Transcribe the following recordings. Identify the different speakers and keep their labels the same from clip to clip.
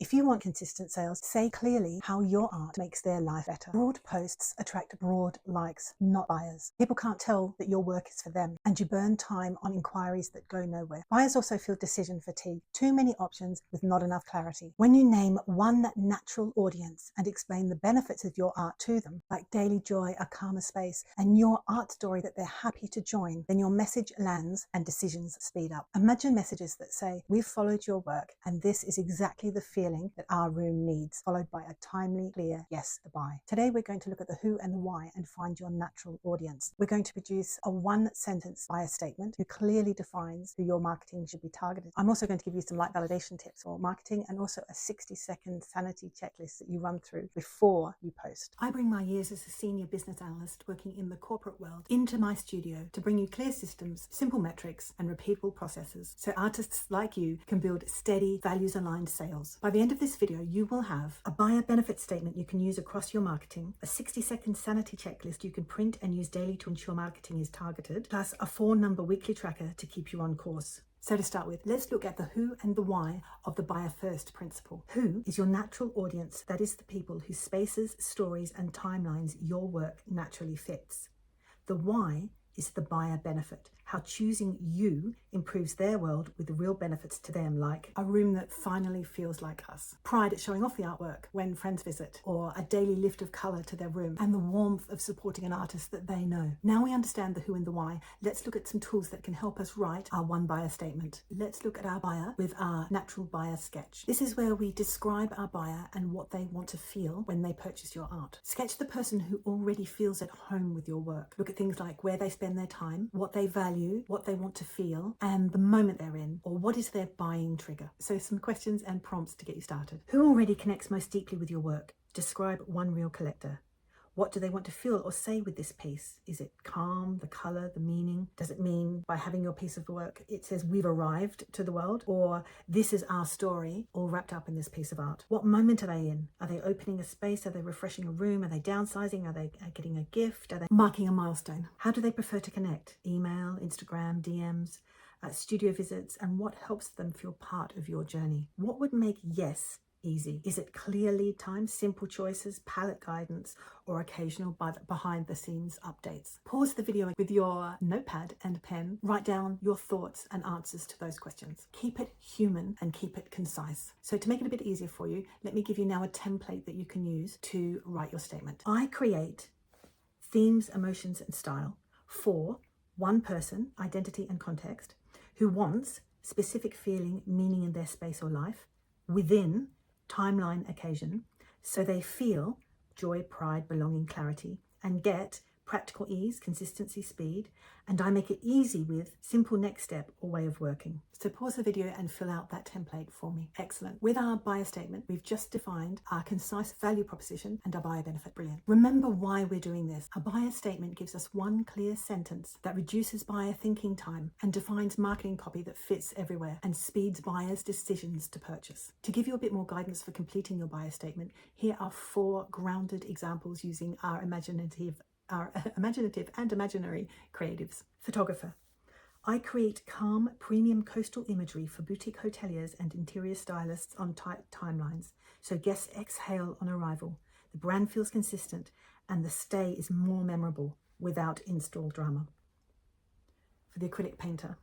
Speaker 1: If you want consistent sales, say clearly how your art makes their life better. Broad posts attract broad likes, not buyers. People can't tell that your work is for them, and you burn time on inquiries that go nowhere. Buyers also feel decision fatigue, too many options with not enough clarity. When you name one natural audience and explain the benefits of your art to them, like daily joy, a calmer space, and your art story that they're happy to join, then your message lands and decisions speed up. Imagine messages that say, "We've followed your work and this is exactly the feeling that our room needs," followed by a timely, clear yes to buy. Today we're going to look at the who and the why and find your natural audience. We're going to produce a one-sentence buyer statement who clearly defines who your marketing should be targeted. I'm also going to give you some light validation tips for marketing and also a 60-second sanity checklist that you run through before you post. I bring my years as a senior business analyst working in the corporate world into my studio to bring you clear systems, simple metrics, and repeatable processes so artists like you can build steady, values-aligned sales. By the end of this video, you will have a buyer benefit statement you can use across your marketing, a 60-second sanity checklist you can print and use daily to ensure marketing is targeted, plus a 4-number weekly tracker to keep you on course. So to start with, let's look at the who and the why of the buyer first principle. Who is your natural audience? That is the people whose spaces, stories, and timelines your work naturally fits. The why is the buyer benefit, how choosing you improves their world with the real benefits to them, like a room that finally feels like us, pride at showing off the artwork when friends visit, or a daily lift of colour to their room, and the warmth of supporting an artist that they know. Now we understand the who and the why, let's look at some tools that can help us write our one buyer statement. Let's look at our buyer with our natural buyer sketch. This is where we describe our buyer and what they want to feel when they purchase your art. Sketch the person who already feels at home with your work. Look at things like where they spend their time, what they value, what they want to feel, and the moment they're in, or what is their buying trigger. So some questions and prompts to get you started. Who already connects most deeply with your work? Describe one real collector. What do they want to feel or say with this piece? Is it calm, the color, the meaning? Does it mean by having your piece of work, it says we've arrived to the world, or this is our story all wrapped up in this piece of art? What moment are they in? Are they opening a space? Are they refreshing a room? Are they downsizing? Are they getting a gift? Are they marking a milestone? How do they prefer to connect? Email, Instagram, DMs, studio visits, and what helps them feel part of your journey? What would make yes easy? Is it clear lead time, simple choices, palette guidance, or occasional behind the scenes updates? Pause the video with your notepad and pen. Write down your thoughts and answers to those questions. Keep it human and keep it concise. So to make it a bit easier for you, let me give you now a template that you can use to write your statement. I create themes, emotions, and style for one person, identity and context, who wants specific feeling, meaning in their space or life within timeline occasion, so they feel joy, pride, belonging, clarity, and get practical ease, consistency, speed, and I make it easy with simple next step or way of working. So pause the video and fill out that template for me. Excellent. With our buyer statement, we've just defined our concise value proposition and our buyer benefit. Brilliant. Remember why we're doing this. A buyer statement gives us one clear sentence that reduces buyer thinking time and defines marketing copy that fits everywhere and speeds buyers' decisions to purchase. To give you a bit more guidance for completing your buyer statement, here are 4 grounded examples using our imaginative and imaginary creatives. Photographer. I create calm, premium coastal imagery for boutique hoteliers and interior stylists on tight timelines, so guests exhale on arrival. The brand feels consistent and the stay is more memorable without install drama. For the acrylic painter.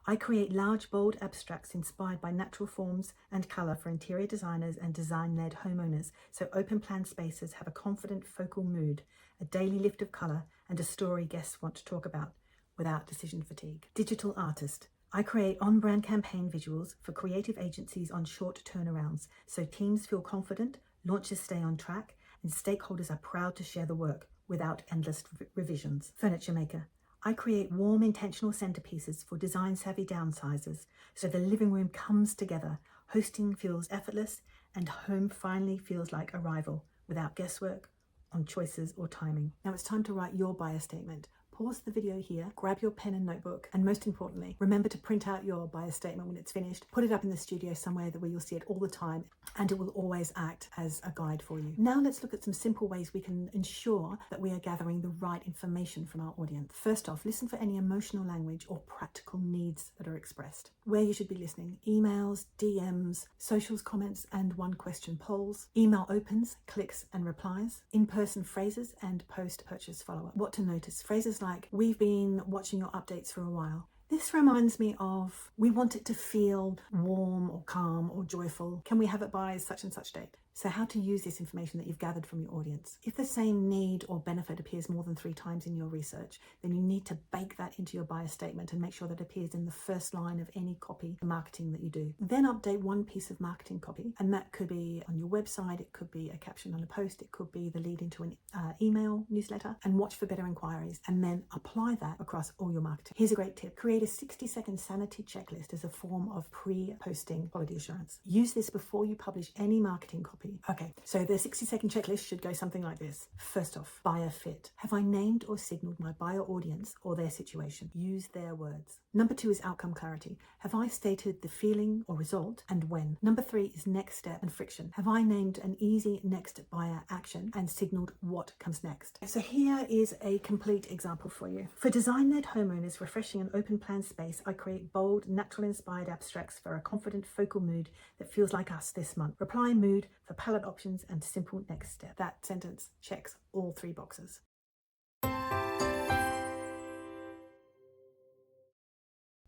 Speaker 1: I create large, bold abstracts inspired by natural forms and colour for interior designers and design-led homeowners, so open-plan spaces have a confident focal mood, a daily lift of colour, and a story guests want to talk about without decision fatigue. Digital artist. I create on-brand campaign visuals for creative agencies on short turnarounds, so teams feel confident, launches stay on track, and stakeholders are proud to share the work without endless revisions. Furniture maker. I create warm, intentional centerpieces for design-savvy downsizers, so the living room comes together, hosting feels effortless, and home finally feels like arrival, without guesswork on choices or timing. Now it's time to write your buyer statement. pause the video here, grab your pen and notebook, and most importantly, remember to print out your buyer statement when it's finished, put it up in the studio somewhere where you'll see it all the time, and it will always act as a guide for you. Now let's look at some simple ways we can ensure that we are gathering the right information from our audience. First off, listen for any emotional language or practical needs that are expressed. Where you should be listening: emails, DMs, socials comments, and one-question polls, email opens, clicks, and replies, in-person phrases, and post-purchase follow-up. What to notice: phrases like, "We've been watching your updates for a while." This reminds me of, "We want it to feel warm or calm or joyful. Can we have it by such and such date?" So how to use this information that you've gathered from your audience. If the same need or benefit appears more than 3 times in your research, then you need to bake that into your buyer statement and make sure that it appears in the first line of any copy marketing that you do. Then update one piece of marketing copy, and that could be on your website, it could be a caption on a post, it could be the lead into an email newsletter, and watch for better inquiries, and then apply that across all your marketing. Here's a great tip: create a 60-second sanity checklist as a form of pre-posting quality assurance. Use this before you publish any marketing copy. Okay, so the 60-second checklist should go something like this. First off, buyer fit. Have I named or signaled my buyer audience or their situation? Use their words. Number 2 is outcome clarity. Have I stated the feeling or result and when? Number 3 is next step and friction. Have I named an easy next buyer action and signaled what comes next? So here is a complete example for you. For design-led homeowners refreshing an open plan space, I create bold, natural inspired abstracts for a confident focal mood that feels like us this month. Reply mood for palette options and simple next step. That sentence checks all 3 boxes.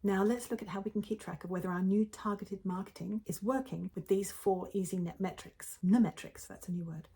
Speaker 1: Now let's look at how we can keep track of whether our new targeted marketing is working with these 4 easy net metrics. Metrics, that's a new word.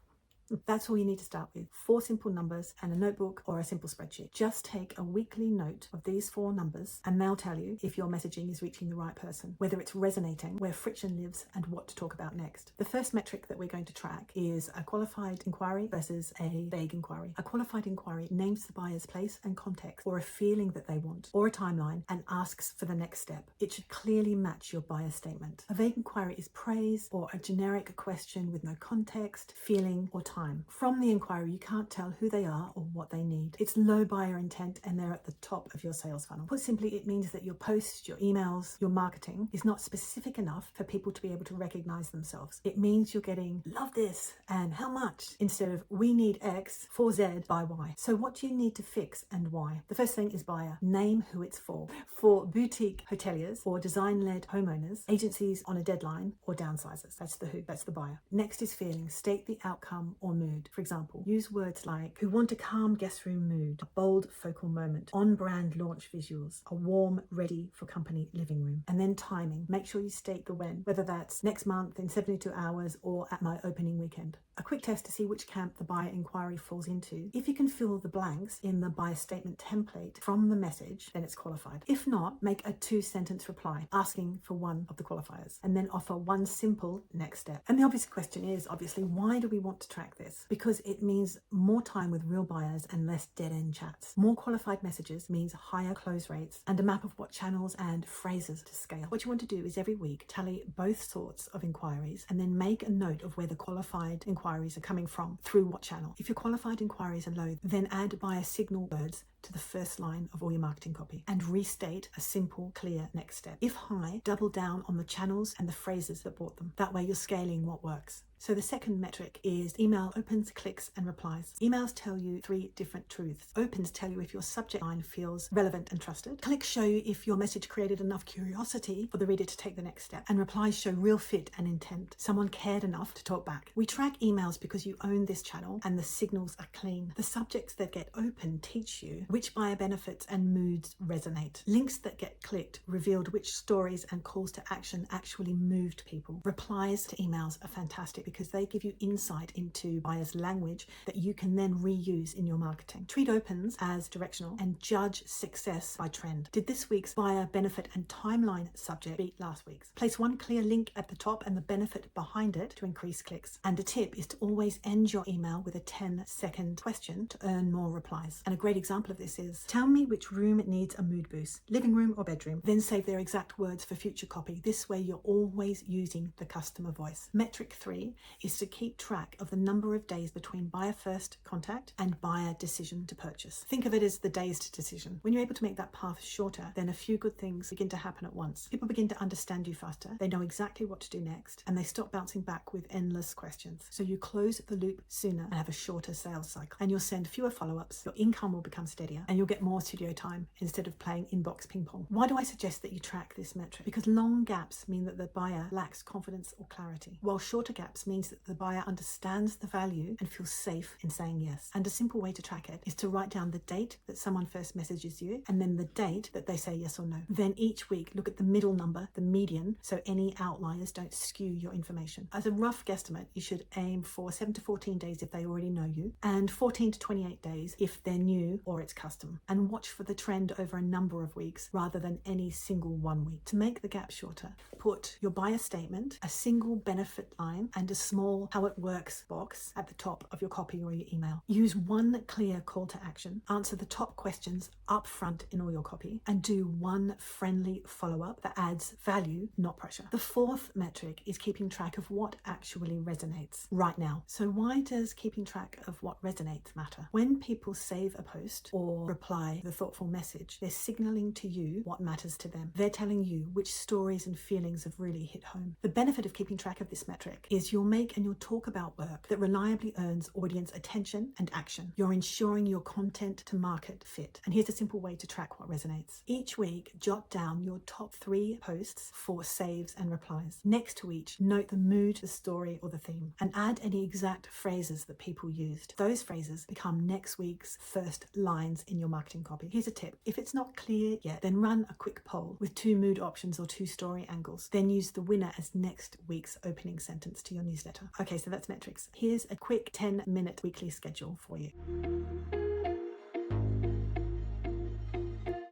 Speaker 1: That's all you need to start with. 4 simple numbers and a notebook or a simple spreadsheet. Just take a weekly note of these 4 numbers and they'll tell you if your messaging is reaching the right person, whether it's resonating, where friction lives, and what to talk about next. The first metric that we're going to track is a qualified inquiry versus a vague inquiry. A qualified inquiry names the buyer's place and context, or a feeling that they want, or a timeline, and asks for the next step. It should clearly match your buyer statement. A vague inquiry is praise or a generic question with no context, feeling, or time. From the inquiry, you can't tell who they are or what they need. It's low buyer intent and they're at the top of your sales funnel. Put simply, it means that your posts, your emails, your marketing is not specific enough for people to be able to recognize themselves. It means you're getting "love this" and "how much" instead of "we need X for Z by Y. So what do you need to fix and why? The first thing is buyer. Name who it's for. For boutique hoteliers or design-led homeowners, agencies on a deadline, or downsizers. That's the who, that's the buyer. Next is feeling. State the outcome or mood. For example, use words like "who want a calm guest room mood," a bold focal moment, on-brand launch visuals, a warm, ready for company living room. And then timing. Make sure you state the when, whether that's next month, in 72 hours, or at my opening weekend. A quick test to see which camp the buyer inquiry falls into. If you can fill the blanks in the buyer statement template from the message, then it's qualified. If not, make a 2-sentence reply asking for one of the qualifiers, and then offer one simple next step. And the obvious question is, obviously, why do we want to track this? Because it means more time with real buyers and less dead-end chats. More qualified messages means higher close rates and a map of what channels and phrases to scale. What you want to do is every week tally both sorts of inquiries and then make a note of where the qualified inquiries are coming from, through what channel. If your qualified inquiries are low, then add buyer signal words to the first line of all your marketing copy and restate a simple, clear next step. If high, double down on the channels and the phrases that brought them. That way you're scaling what works. So the second metric is email opens, clicks, and replies. Emails tell you 3 different truths. Opens tell you if your subject line feels relevant and trusted. Clicks show you if your message created enough curiosity for the reader to take the next step. And replies show real fit and intent. Someone cared enough to talk back. We track emails because you own this channel and the signals are clean. The subjects that get open teach you which buyer benefits and moods resonate. Links that get clicked revealed which stories and calls to action actually moved people. Replies to emails are fantastic because they give you insight into buyers' language that you can then reuse in your marketing. Treat opens as directional and judge success by trend. Did this week's buyer benefit and timeline subject beat last week's? Place one clear link at the top and the benefit behind it to increase clicks. And a tip is to always end your email with a 10-second question to earn more replies. And a great example of this is, tell me which room needs a mood boost, living room or bedroom. Then save their exact words for future copy. This way you're always using the customer voice. Metric 3 is to keep track of the number of days between buyer first contact and buyer decision to purchase. Think of it as the days to decision. When you're able to make that path shorter, then a few good things begin to happen at once. People begin to understand you faster, they know exactly what to do next, and they stop bouncing back with endless questions. So you close the loop sooner and have a shorter sales cycle. And you'll send fewer follow-ups, your income will become steadier, and you'll get more studio time instead of playing inbox ping pong. Why do I suggest that you track this metric? Because long gaps mean that the buyer lacks confidence or clarity, while shorter gaps means that the buyer understands the value and feels safe in saying yes. And a simple way to track it is to write down the date that someone first messages you and then the date that they say yes or no. Then each week look at the middle number, the median, so any outliers don't skew your information. As a rough guesstimate, you should aim for 7 to 14 days if they already know you, and 14 to 28 days if they're new or it's custom. And watch for the trend over a number of weeks rather than any single 1 week. To make the gap shorter, put your buyer statement, a single benefit line, and a small how it works box at the top of your copy or your email. Use one clear call to action, answer the top questions up front in all your copy, and do one friendly follow-up that adds value, not pressure. The fourth metric is keeping track of what actually resonates right now. So why does keeping track of what resonates matter? When people save a post or reply the thoughtful message, they're signaling to you what matters to them. They're telling you which stories and feelings have really hit home. The benefit of keeping track of this metric is you'll make and you'll talk about work that reliably earns audience attention and action. You're ensuring your content to market fit. And here's a simple way to track what resonates. Each week, jot down your top 3 posts for saves and replies. Next to each, note the mood, the story, or the theme, and add any exact phrases that people used. Those phrases become next week's first lines in your marketing copy. Here's a tip. If it's not clear yet, then run a quick poll with 2 mood options or 2 story angles. Then use the winner as next week's opening sentence to your newsletter. Okay, so that's metrics. Here's a quick 10-minute weekly schedule for you.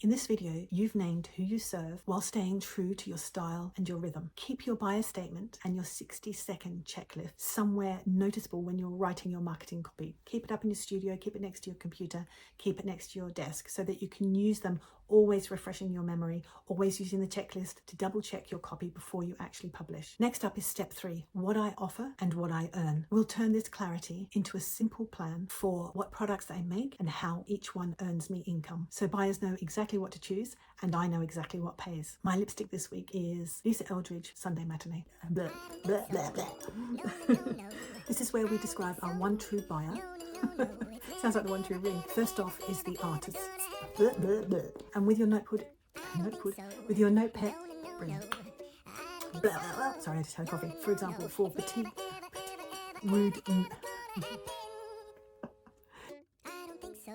Speaker 1: In this video, you've named who you serve while staying true to your style and your rhythm. Keep your buyer statement and your 60-second checklist somewhere noticeable when you're writing your marketing copy. Keep it up in your studio, keep it next to your computer, keep it next to your desk so that you can use them, always refreshing your memory, always using the checklist to double check your copy before you actually publish. Next up is step 3, what I offer and what I earn. We'll turn this clarity into a simple plan for what products I make and how each one earns me income. So buyers know exactly what to choose and I know exactly what pays. My lipstick this week is Lisa Eldridge Sunday Matinee. Blah, blah, blah, blah. This is where we describe our one true buyer. Sounds like the one true ring. First off is the artist. Blah, blah, blah. And with your notepad, with your notepad, bring. Blah, blah, blah. Sorry, I just had coffee. For example, for petite, rude. I don't think so.